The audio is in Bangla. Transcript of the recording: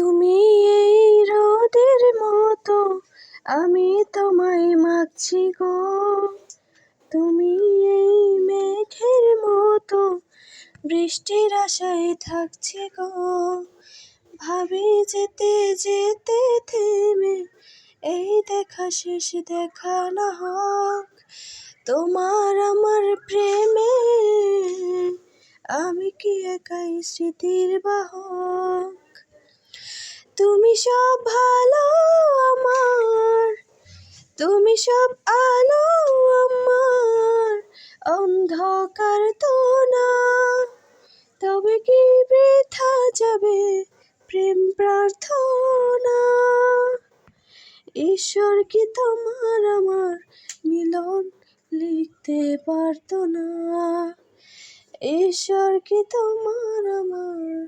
তুমি এই রোদের মতো, আমি তোমায় মাগছি গো। তুমি এই মেঘের মতো, বৃষ্টির আশায় থাকছি গো। ভাবি যেতে যেতে থেমে এই দেখা শেষ দেখা না হোক তোমার আমার প্রেমে। আমি কি একাই স্মৃতির বাহক? তুমি সব ভালো আমার, তুমি সব আলো আমার, অন্ধকার তো না। তবে কি বৃথা যাবে প্রেম প্রার্থনা? ঈশ্বর কি তোমার আমার মিলন লিখতে পারতো না? ঈশ্বর কি তোমার আমার